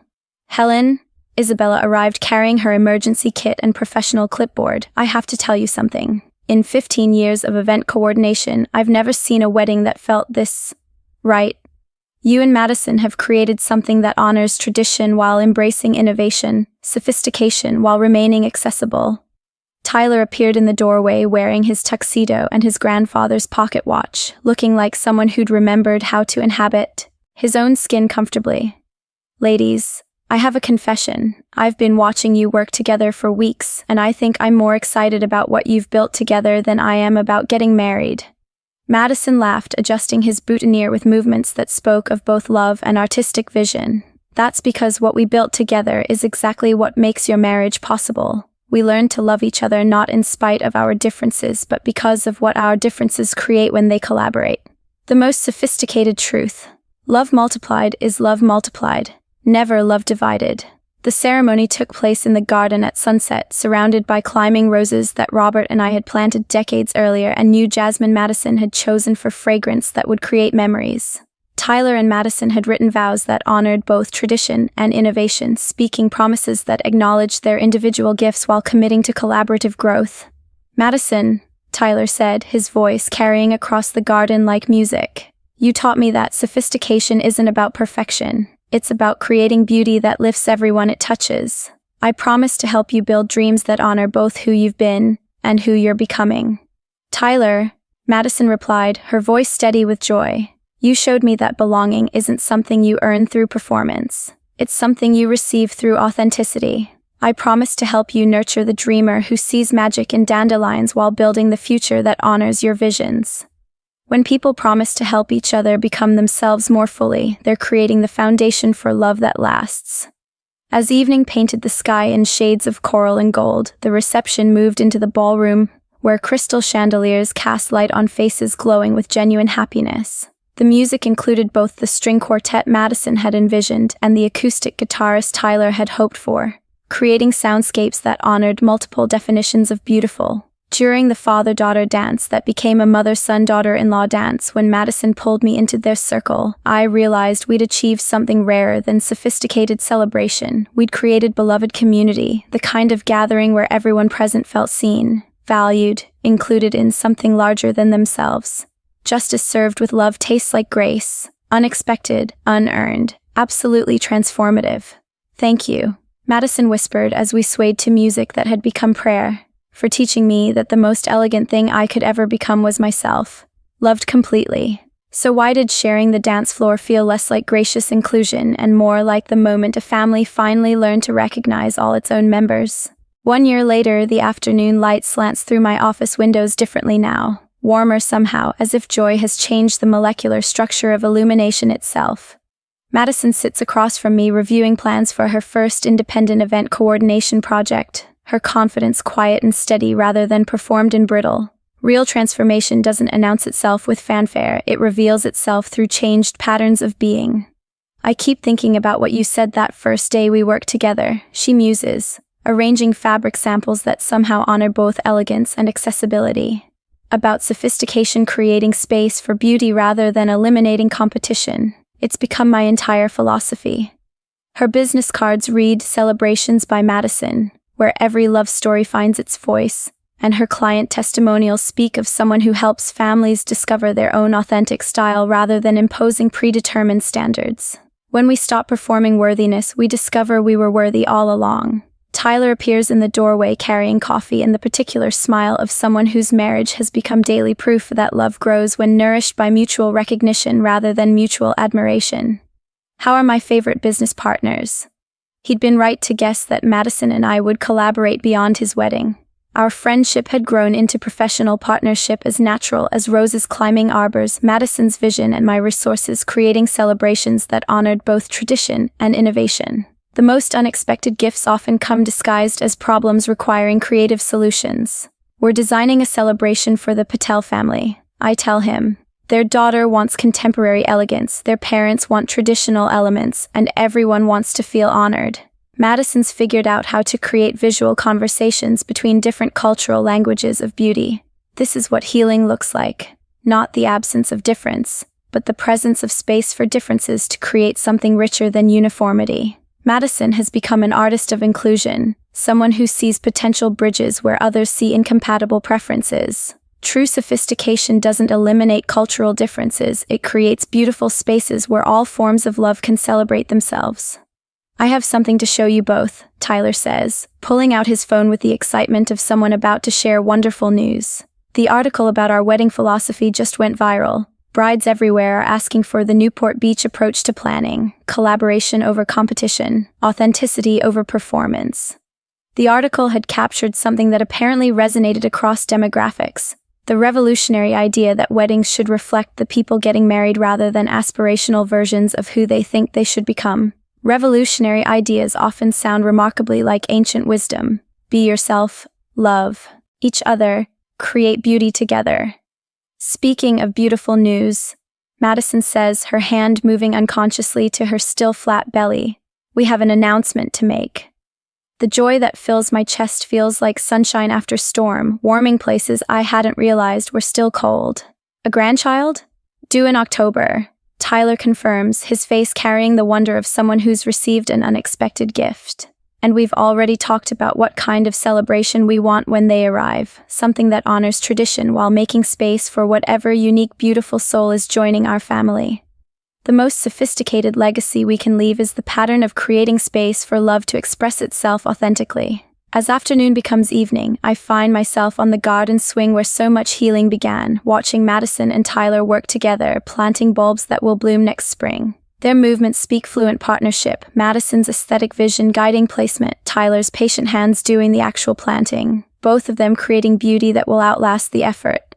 Isabella arrived carrying her emergency kit and professional clipboard. I have to tell you something. In 15 years of event coordination, I've never seen a wedding that felt this right. You and Madison have created something that honors tradition while embracing innovation, sophistication while remaining accessible. Tyler appeared in the doorway wearing his tuxedo and his grandfather's pocket watch, looking like someone who'd remembered how to inhabit his own skin comfortably. Ladies, I have a confession. I've been watching you work together for weeks, and I think I'm more excited about what you've built together than I am about getting married. Madison laughed, adjusting his boutonniere with movements that spoke of both love and artistic vision. That's because what we built together is exactly what makes your marriage possible. We learned to love each other not in spite of our differences, but because of what our differences create when they collaborate. The most sophisticated truth. Love multiplied is love multiplied. Never love divided. The ceremony took place in the garden at sunset, surrounded by climbing roses that Robert and I had planted decades earlier and new jasmine Madison had chosen for fragrance that would create memories. Tyler and Madison had written vows that honored both tradition and innovation, speaking promises that acknowledged their individual gifts while committing to collaborative growth. Madison, Tyler said, his voice carrying across the garden like music. You taught me that sophistication isn't about perfection. It's about creating beauty that lifts everyone it touches. I promise to help you build dreams that honor both who you've been and who you're becoming. Tyler, Madison replied, her voice steady with joy. You showed me that belonging isn't something you earn through performance. It's something you receive through authenticity. I promise to help you nurture the dreamer who sees magic in dandelions while building the future that honors your visions. When people promise to help each other become themselves more fully, they're creating the foundation for love that lasts. As evening painted the sky in shades of coral and gold, the reception moved into the ballroom, where crystal chandeliers cast light on faces glowing with genuine happiness. The music included both the string quartet Madison had envisioned and the acoustic guitarist Tyler had hoped for, creating soundscapes that honored multiple definitions of beautiful. During the father-daughter dance that became a mother-son-daughter-in-law dance, when Madison pulled me into their circle, I realized we'd achieved something rarer than sophisticated celebration. We'd created beloved community, the kind of gathering where everyone present felt seen, valued, included in something larger than themselves. Justice served with love tastes like grace, unexpected, unearned, absolutely transformative. Thank you, Madison whispered as we swayed to music that had become prayer, for teaching me that the most elegant thing I could ever become was myself, loved completely. So why did sharing the dance floor feel less like gracious inclusion and more like the moment a family finally learned to recognize all its own members? 1 year later, the afternoon light slants through my office windows differently now, warmer somehow, as if joy has changed the molecular structure of illumination itself. Madison sits across from me reviewing plans for her first independent event coordination project, her confidence quiet and steady rather than performed and brittle. Real transformation doesn't announce itself with fanfare, it reveals itself through changed patterns of being. I keep thinking about what you said that first day we worked together, she muses, arranging fabric samples that somehow honor both elegance and accessibility. About sophistication creating space for beauty rather than eliminating competition. It's become my entire philosophy. Her business cards read Celebrations by Madison, where every love story finds its voice, and her client testimonials speak of someone who helps families discover their own authentic style rather than imposing predetermined standards. When we stop performing worthiness, we discover we were worthy all along. Tyler appears in the doorway carrying coffee and the particular smile of someone whose marriage has become daily proof that love grows when nourished by mutual recognition rather than mutual admiration. How are my favorite business partners? He'd been right to guess that Madison and I would collaborate beyond his wedding. Our friendship had grown into professional partnership as natural as roses climbing arbors, Madison's vision and my resources creating celebrations that honored both tradition and innovation. The most unexpected gifts often come disguised as problems requiring creative solutions. We're designing a celebration for the Patel family. I tell him. Their daughter wants contemporary elegance, their parents want traditional elements, and everyone wants to feel honored. Madison's figured out how to create visual conversations between different cultural languages of beauty. This is what healing looks like. Not the absence of difference, but the presence of space for differences to create something richer than uniformity. Madison has become an artist of inclusion, someone who sees potential bridges where others see incompatible preferences. True sophistication doesn't eliminate cultural differences, it creates beautiful spaces where all forms of love can celebrate themselves. I have something to show you both, Tyler says, pulling out his phone with the excitement of someone about to share wonderful news. The article about our wedding philosophy just went viral. Brides everywhere are asking for the Newport Beach approach to planning, collaboration over competition, authenticity over performance. The article had captured something that apparently resonated across demographics, the revolutionary idea that weddings should reflect the people getting married rather than aspirational versions of who they think they should become. Revolutionary ideas often sound remarkably like ancient wisdom. Be yourself, love each other, create beauty together. Speaking of beautiful news, Madison says, her hand moving unconsciously to her still flat belly, we have an announcement to make. The joy that fills my chest feels like sunshine after storm, warming places I hadn't realized were still cold. A grandchild? Due in October, Tyler confirms, his face carrying the wonder of someone who's received an unexpected gift. And we've already talked about what kind of celebration we want when they arrive, something that honors tradition while making space for whatever unique, beautiful soul is joining our family. The most sophisticated legacy we can leave is the pattern of creating space for love to express itself authentically. As afternoon becomes evening, I find myself on the garden swing where so much healing began, watching Madison and Tyler work together, planting bulbs that will bloom next spring. Their movements speak fluent partnership, Madison's aesthetic vision guiding placement, Tyler's patient hands doing the actual planting, both of them creating beauty that will outlast the effort.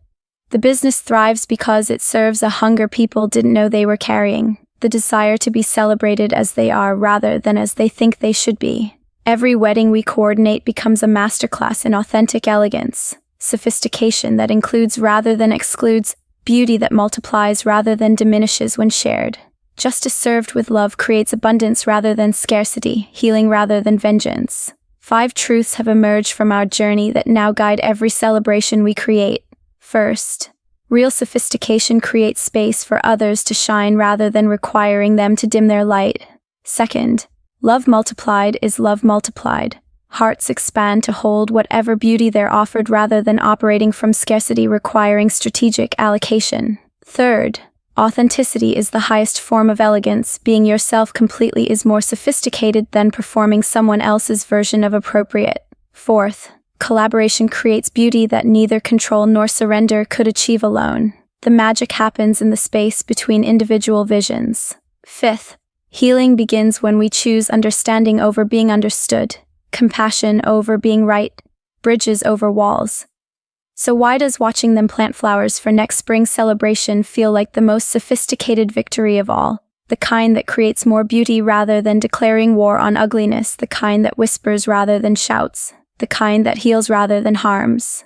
The business thrives because it serves a hunger people didn't know they were carrying, the desire to be celebrated as they are rather than as they think they should be. Every wedding we coordinate becomes a masterclass in authentic elegance, sophistication that includes rather than excludes, beauty that multiplies rather than diminishes when shared. Justice served with love creates abundance rather than scarcity, healing rather than vengeance. 5 truths have emerged from our journey that now guide every celebration we create. First, real sophistication creates space for others to shine rather than requiring them to dim their light. Second, love multiplied is love multiplied. Hearts expand to hold whatever beauty they're offered rather than operating from scarcity requiring strategic allocation. Third, authenticity is the highest form of elegance. Being yourself completely is more sophisticated than performing someone else's version of appropriate. Fourth, collaboration creates beauty that neither control nor surrender could achieve alone. The magic happens in the space between individual visions. Fifth, healing begins when we choose understanding over being understood, compassion over being right, bridges over walls. So why does watching them plant flowers for next spring celebration feel like the most sophisticated victory of all? The kind that creates more beauty rather than declaring war on ugliness, the kind that whispers rather than shouts, the kind that heals rather than harms.